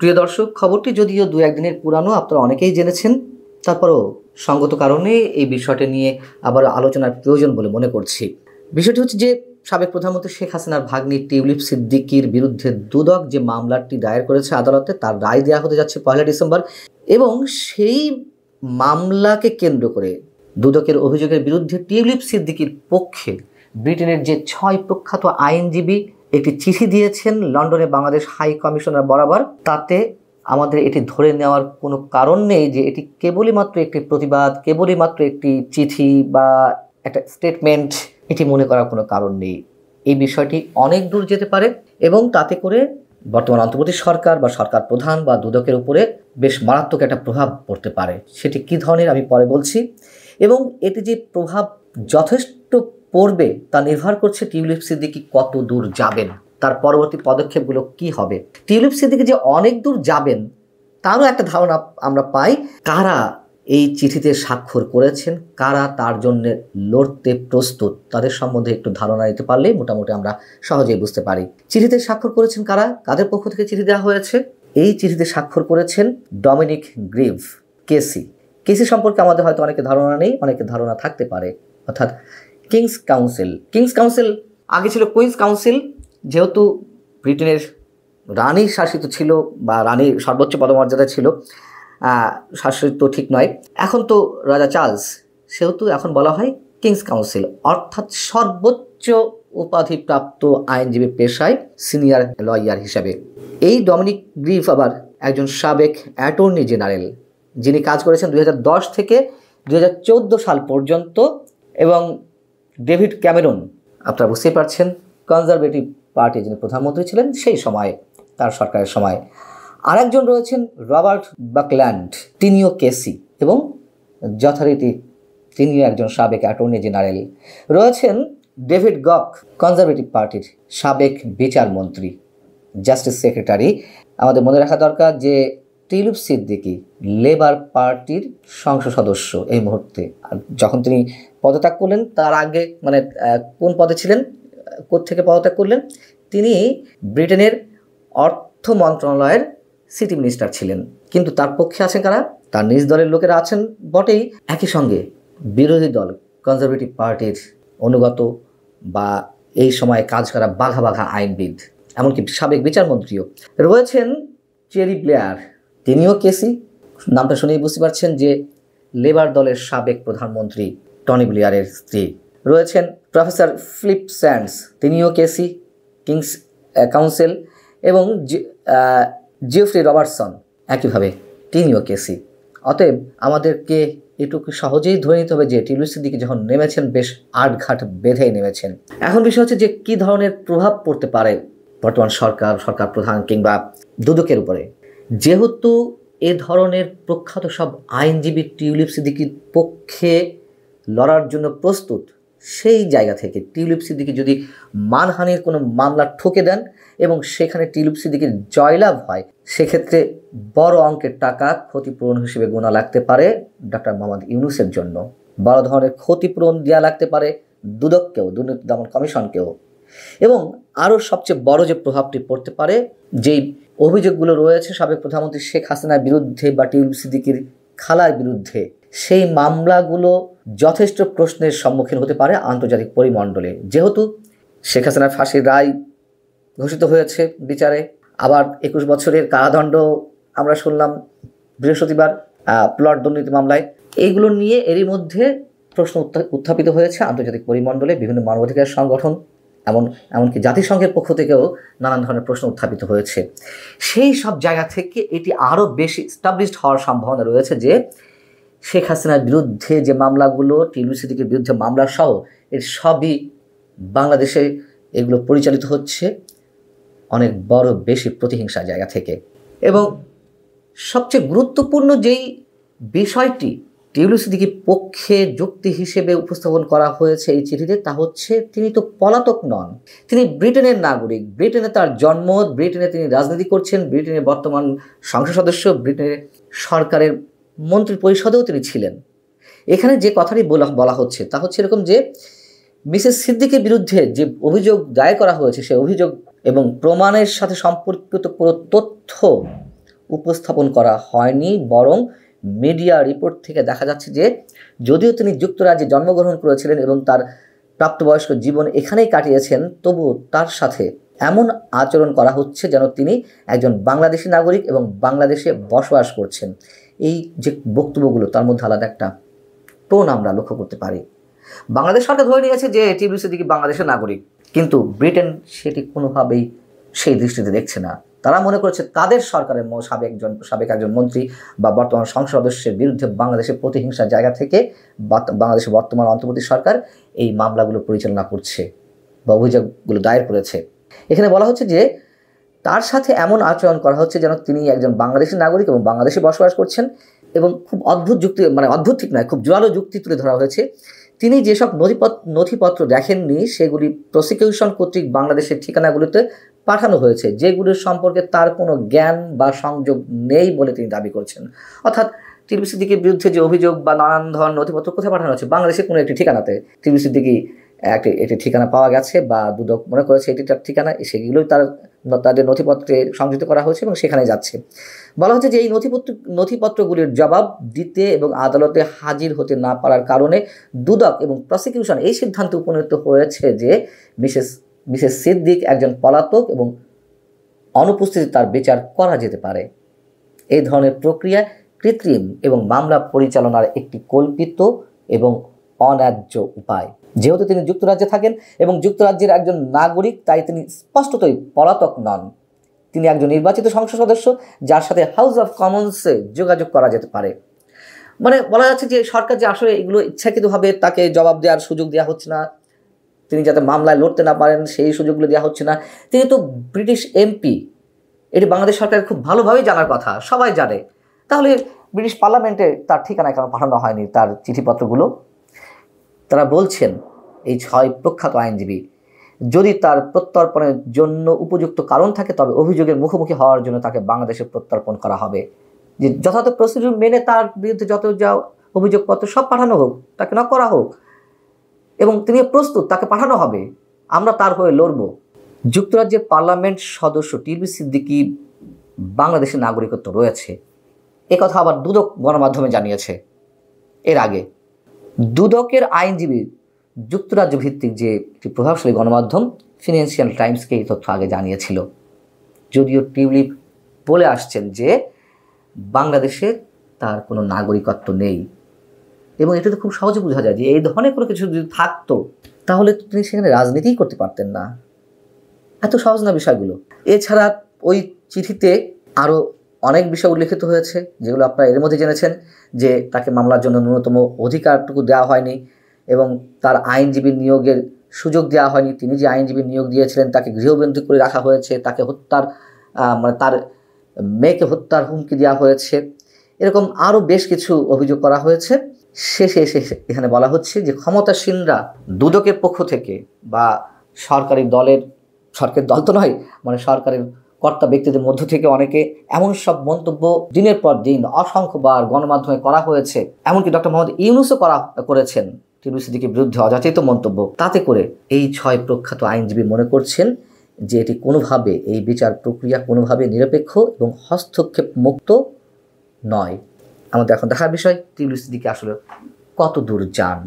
প্রিয় দর্শক, খবরটি যদিও দু একদিনের পুরানো, আপনারা অনেকেই জেনেছেন, তারপরও সঙ্গত কারণে এই বিষয়টি নিয়ে আবার আলোচনার প্রয়োজন বলে মনে করছি। বিষয়টি হচ্ছে যে সাবেক প্রধানমন্ত্রী শেখ হাসিনার ভাগ্নি টিউলিপ সিদ্দিকীর বিরুদ্ধে দুদক যে মামলাটি দায়ের করেছে আদালতে, তার রায় দেওয়া হতে যাচ্ছে 1 ডিসেম্বর, এবং সেই মামলাকে কেন্দ্র করে দুদকের অভিযোগের বিরুদ্ধে টিউলিপ সিদ্দিকীর পক্ষে ব্রিটেনের যে 6 প্রখ্যাত আইনজীবী একটি চিঠি দিয়েছেন লন্ডনে বাংলাদেশ হাই কমিশনার বরাবর। তাতে আমাদের এটি ধরে নেওয়ার কোনো কারণ নেই যে এটি কেবলই মাত্র একটি প্রতিবাদ, কেবলই মাত্র একটি চিঠি বা একটা স্টেটমেন্ট, এটি মনে করার কোনো কারণ নেই। এই বিষয়টি অনেক দূর যেতে পারে এবং তাতে করে বর্তমান অন্তর্বর্তী সরকার বা সরকার প্রধান বা দুদকের উপরে বেশ মারাত্মক একটা প্রভাব পড়তে পারে। সেটি কী ধরনের আমি পরে বলছি, এবং এটি যে প্রভাব যথেষ্ট পড়বে তা নির্ভর করছে টিউলিপ সিদ্দিকী কত দূর যাবেন, তার পরবর্তী পদক্ষেপগুলো কি হবে। টিউলিপ সিদ্দিকী যে অনেক দূর যাবেন তারও একটা ধারণা আমরা পাই। কারা এই চিঠিতে স্বাক্ষর করেছেন, কারা তার জন্য লড়তে প্রস্তুত, তাদের সম্বন্ধে একটু ধারণা দিতে পারলেই মোটামুটি আমরা সহজেই বুঝতে পারি। চিঠিতে স্বাক্ষর করেছেন কারা, কাদের পক্ষ থেকে চিঠি দেওয়া হয়েছে? এই চিঠিতে স্বাক্ষর করেছেন ডমিনিক গ্রিভ, কেসি। কেসি সম্পর্কে আমাদের হয়তো অনেকে ধারণা নেই, অনেকে ধারণা থাকতে পারে। অর্থাৎ কিংস কাউন্সিল আগে ছিল কুইন্স কাউন্সিল, যেহেতু ব্রিটেনের রানী শাসিত ছিল বা রানীর সর্বোচ্চ পদমর্যাদা ছিল, শাসিত ঠিক নয়, এখন তো রাজা চার্লস, সেহেতু এখন বলা হয় কিংস কাউন্সিল, অর্থাৎ সর্বোচ্চ উপাধিপ্রাপ্ত আইনজীবী পেশায় সিনিয়র লয়ার হিসাবে। এই ডমিনিক গ্রিভ আবার একজন সাবেক অ্যাটর্নি জেনারেল, যিনি কাজ করেছেন 2010 থেকে 2014 সাল পর্যন্ত, এবং ডেভিড ক্যামেরন, আপনারা বুঝতেই পারছেন, কনজারভেটিভ পার্টি যিনি প্রধানমন্ত্রী ছিলেন সেই সময়, তার সরকারের সময়। আরেকজন রয়েছেন রবার্ট বাকল্যান্ড, তিনিও কেসি এবং যথারীতি তিনিও একজন সাবেক অ্যাটর্নি জেনারেল। রয়েছেন ডেভিড গক, কনজারভেটিভ পার্টির সাবেক বিচারমন্ত্রী, জাস্টিস সেক্রেটারি। আমাদের মনে রাখা দরকার যে টিউলিপ সিদ্দিকী লেবার পার্টির সংসদ সদস্য এই মুহূর্তে। যখন তিনি পদত্যাগ করলেন তার আগে, মানে কোন পদে ছিলেন, কোত্থেকে পদত্যাগ করলেন, তিনি ব্রিটেনের অর্থ মন্ত্রণালয়ের সিটি মিনিস্টার ছিলেন। কিন্তু তার পক্ষে আছেন কারা? তার নিজ দলের লোকেরা আছেন বটেই, একই সঙ্গে বিরোধী দল কনজারভেটিভ পার্টির অনুগত বা এই সময়ে কাজ করা বাঘা বাঘা আইনবিদ, এমনকি সাবেক বিচারমন্ত্রীও রয়েছেন। চেরি ব্লেয়ার, তিনিও কেসি, নামটা শুনেই বুঝতে পারছেন যে লেবার দলের সাবেক প্রধানমন্ত্রী টনি ব্লেয়ারের স্ত্রী। রয়েছেন প্রফেসর ফিলিপ স্যান্ডস, তিনিও কেসি, কিংস কাউন্সিল, এবং জিওফ্রি রবার্টসন একইভাবে তিনিও কেসি। অতএব আমাদেরকে এটুকু সহজেই ধরে নিতে হবে যে টিউলিপ সিদ্দিকী যখন নেমেছেন বেশ আটঘাট বেঁধেই নেমেছেন। এখন বিষয় হচ্ছে যে কী ধরনের প্রভাব পড়তে পারে বর্তমান সরকার প্রধান কিংবা দুদকের উপরে। যেহেতু এ ধরনের প্রখ্যাত সব আইনজীবী টিউলিপ সিদ্দিকীর পক্ষে লড়ার জন্য প্রস্তুত, সেই জায়গা থেকে টিউলিপ সিদ্দিকী যদি মানহানির কোনো মামলা ঠুকে দেন এবং সেখানে টিউলিপ সিদ্দিকীর জয়লাভ হয়, সেক্ষেত্রে বড় অঙ্কের টাকা ক্ষতিপূরণ হিসেবে গোনা লাগতে পারে ডক্টর মোহাম্মদ ইউনূসের জন্য। বড় ধরনের ক্ষতিপূরণ দেওয়া লাগতে পারে দুদককেও, দুর্নীতি দমন কমিশনকেও। এবং আরও সবচেয়ে বড় যে প্রভাবটি পড়তে পারে, যেই অভিযোগগুলো রয়েছে সাবেক প্রধানমন্ত্রী শেখ হাসিনার বিরুদ্ধে বা টিউলিপ সিদ্দিকীর খালার বিরুদ্ধে, সেই মামলাগুলো যথেষ্ট প্রশ্নের সম্মুখীন হতে পারে আন্তর্জাতিক পরিমণ্ডলে। যেহেতু শেখ হাসিনার ফাঁসির রায় ঘোষিত হয়েছে বিচারে, আবার 21 বছরের কারাদণ্ড আমরা শুনলাম বৃহস্পতিবার প্লট দুর্নীতি মামলায়। এইগুলো নিয়ে এরই মধ্যে প্রশ্ন উত্থাপিত হয়েছে আন্তর্জাতিক পরিমণ্ডলে, বিভিন্ন মানবাধিকার সংগঠন, এমনকি জাতিসংঘের পক্ষ থেকেও নানান ধরনের প্রশ্ন উত্থাপিত হয়েছে। সেই সব জায়গা থেকে এটি আরও বেশি এস্টাবলিশড হওয়ার সম্ভাবনা রয়েছে যে শেখ হাসিনার বিরুদ্ধে যে মামলাগুলো, টিউলিপ সিদ্দিকীর বিরুদ্ধে মামলা সহ এর সবই বাংলাদেশে এগুলো পরিচালিত হচ্ছে অনেক বড় বেশি প্রতিহিংসার জায়গা থেকে। এবং সবচেয়ে গুরুত্বপূর্ণ যেই বিষয়টি টিউলিপ সিদ্দিকীর পক্ষে যুক্তি হিসেবে উপস্থাপন করা হয়েছে এই চিঠিতে, তা হচ্ছে তিনি তো পলাতক নন, তিনি ব্রিটেনের নাগরিক, ব্রিটেনে তার জন্ম, ব্রিটেনে তিনি রাজনীতি করছেন, ব্রিটেনের বর্তমান সংসদ সদস্য, ব্রিটেনের সরকারের মন্ত্রী পরিষদেও তিনি ছিলেন। এখানে যে কথাটি বলা হচ্ছে তা হচ্ছে এরকম যে মিসেস সিদ্দিকীর বিরুদ্ধে যে অভিযোগ দায়ের করা হয়েছে, সেই অভিযোগ এবং প্রমাণের সাথে সম্পর্কিত পুরো তথ্য উপস্থাপন করা হয়নি, বরং মিডিয়া রিপোর্ট থেকে দেখা যাচ্ছে যে যদিও তিনি যুক্তরাজ্যে জন্মগ্রহণ করেছিলেন এবং তার প্রাপ্তবয়স্ক জীবন এখানেই কাটিয়েছেন, তবুও তার সাথে এমন আচরণ করা হচ্ছে যেন তিনি একজন বাংলাদেশি নাগরিক এবং বাংলাদেশে বসবাস করছেন। এই যে বক্তব্যগুলো, তার মধ্যে আলাদা একটা টোন আমরা লক্ষ্য করতে পারি। বাংলাদেশ সরকার ধরে নিয়েছে যে টিবলু সিদ্দিকী বাংলাদেশের নাগরিক, কিন্তু ব্রিটেন সেটি কোনোভাবেই সেই দৃষ্টিতে দেখছে না। তারা মনে করছে তাদের সরকারের সাবেক একজন মন্ত্রী বা বর্তমান সংসদ সদস্যের বিরুদ্ধে বাংলাদেশের প্রতিহিংসার জায়গা থেকে বাংলাদেশের বর্তমান অন্তর্বর্তী সরকার এই মামলাগুলো পরিচালনা করছে বা অভিযোগগুলো দায়ের করেছে। এখানে বলা হচ্ছে যে তার সাথে এমন আচরণ করা হচ্ছে যেন তিনি একজন বাংলাদেশি নাগরিক এবং বাংলাদেশে বসবাস করছেন, এবং খুব অদ্ভুত যুক্তি, মানে অদ্ভুত ঠিক নয়, খুব জোরালো যুক্তি তুলে ধরা হয়েছে। তিনি যেসব নথিপত্র দেখেননি সেগুলি প্রসিকিউশন কর্তৃক বাংলাদেশের ঠিকানাগুলিতে পাঠানো হয়েছে, যেগুলির সম্পর্কে তার কোনো জ্ঞান বা সংযোগ নেই বলে তিনি দাবি করছেন। অর্থাৎ টিবলু সিদ্দিকীর বিরুদ্ধে যে অভিযোগ বা নানান ধরনের নথিপত্র কোথায় পাঠানো হচ্ছে, বাংলাদেশের কোনো একটি ঠিকানাতে টিবলু সিদ্দিকী একটি ঠিকানা পাওয়া গেছে বা দুদক মনে করেছে এটি তার ঠিকানা, সেগুলোই তাদের নথিপত্রে সংযুক্ত করা হয়েছে এবং সেখানে যাচ্ছে। বলা হচ্ছে যে এই নথিপত্রগুলির জবাব দিতে এবং আদালতে হাজির হতে না পারার কারণে দুদক এবং প্রসিকিউশন এই সিদ্ধান্তে উপনীত হয়েছে যে মিসেস সিদ্দিক একজন পলাতক এবং অনুপস্থিতিতে তার বিচার করা যেতে পারে। এই ধরনের প্রক্রিয়া কৃত্রিম এবং মামলা পরিচালনার একটি কল্পিত এবং অন্যায্য উপায়। যেহেতু তিনি যুক্তরাজ্যে থাকেন এবং যুক্তরাজ্যের একজন নাগরিক, তাই তিনি স্পষ্টতই পলাতক নন। তিনি একজন নির্বাচিত সংসদ সদস্য যার সাথে হাউস অফ কমন্সে যোগাযোগ করা যেতে পারে। মানে বলা যাচ্ছে যে সরকার যে আসলে এগুলো ইচ্ছাকৃতভাবে তাকে জবাব দেওয়ার সুযোগ দেওয়া হচ্ছে না, তিনি যাতে মামলায় লড়তে না পারেন সেই সুযোগগুলো দেওয়া হচ্ছে না। তিনি তো ব্রিটিশ এমপি, এটি বাংলাদেশ সরকারের খুব ভালোভাবেই জানার কথা, সবাই জানে। তাহলে ব্রিটিশ পার্লামেন্টে তার ঠিকানায় কেন পাঠানো হয়নি তার চিঠিপত্রগুলো? তারা বলছেন, এই 6 প্রখ্যাত আইনজীবী, যদি তার প্রত্যর্পণের জন্য উপযুক্ত কারণ থাকে তবে অভিযোগের মুখোমুখি হওয়ার জন্য তাকে বাংলাদেশে প্রত্যর্পণ করা হবে। যে যথাযথ প্রসিডিউর মেনে তার বিরুদ্ধে যত যা অভিযোগপত্র সব পাঠানো হোক, তাকে না করা হোক, এবং তিনি প্রস্তুত, তাকে পাঠানো হবে, আমরা তার হয়ে লড়ব। যুক্তরাজ্যের পার্লামেন্ট সদস্য টিবলু সিদ্দিকী বাংলাদেশের নাগরিকত্ব রয়েছে, একথা আবার দুদক গণমাধ্যমে জানিয়েছে। এর আগে দুদকের আইনজীবী যুক্তরাজ্য ভিত্তিক যে একটি প্রভাবশালী গণমাধ্যম ফিনান্সিয়াল টাইমসকে এই তথ্য আগে জানিয়েছিল। যদিও টিবলু বলে আসছেন যে বাংলাদেশে তার কোনো নাগরিকত্ব নেই, এবং এটা তো খুব সহজে বোঝা যায় যে এই ধরনের কোনো কিছু যদি থাকতো তাহলে তিনি সেখানে রাজনীতিই করতে পারতেন না। এত সহজ না বিষয়গুলো। এছাড়া ওই চিঠিতে আরও অনেক বিষয় উল্লেখিত হয়েছে যেগুলো আপনারা এর মধ্যে জেনেছেন, যে তাকে মামলার জন্য ন্যূনতম অধিকারটুকু দেওয়া হয়নি এবং তার আইনজীবী নিয়োগের সুযোগ দেওয়া হয়নি। তিনি যে আইনজীবী নিয়োগ দিয়েছিলেন তাকে গৃহবন্দী করে রাখা হয়েছে, তাকে হত্যার তার মেয়েকে হত্যার হুমকি দেওয়া হয়েছে, এরকম আরও বেশ কিছু অভিযোগ করা হয়েছে। শেষে এখানে বলা হচ্ছে যে ক্ষমতাসীনরা দুদকের পক্ষ থেকে বা সরকারি দল তো নয়, মানে সরকারের কর্তা ব্যক্তিদের মধ্য থেকে অনেকে এমন সব মন্তব্য দিনের পর দিন অসংখ্যবার গণমাধ্যমে করা হয়েছে, এমনকি ডক্টর মোহাম্মদ ইউনূসও করেছেন টিবলু সিদ্দিকীর বিরুদ্ধে অযাচিত মন্তব্য। তাতে করে এই 6 প্রখ্যাত আইনজীবী মনে করছেন যে এটি কোনোভাবে, এই বিচার প্রক্রিয়া কোনোভাবে নিরপেক্ষ এবং হস্তক্ষেপ মুক্ত নয়। আমাদের এখন দেখার বিষয় টিবলু সিদ্দিকী আসলে কত দূর যান।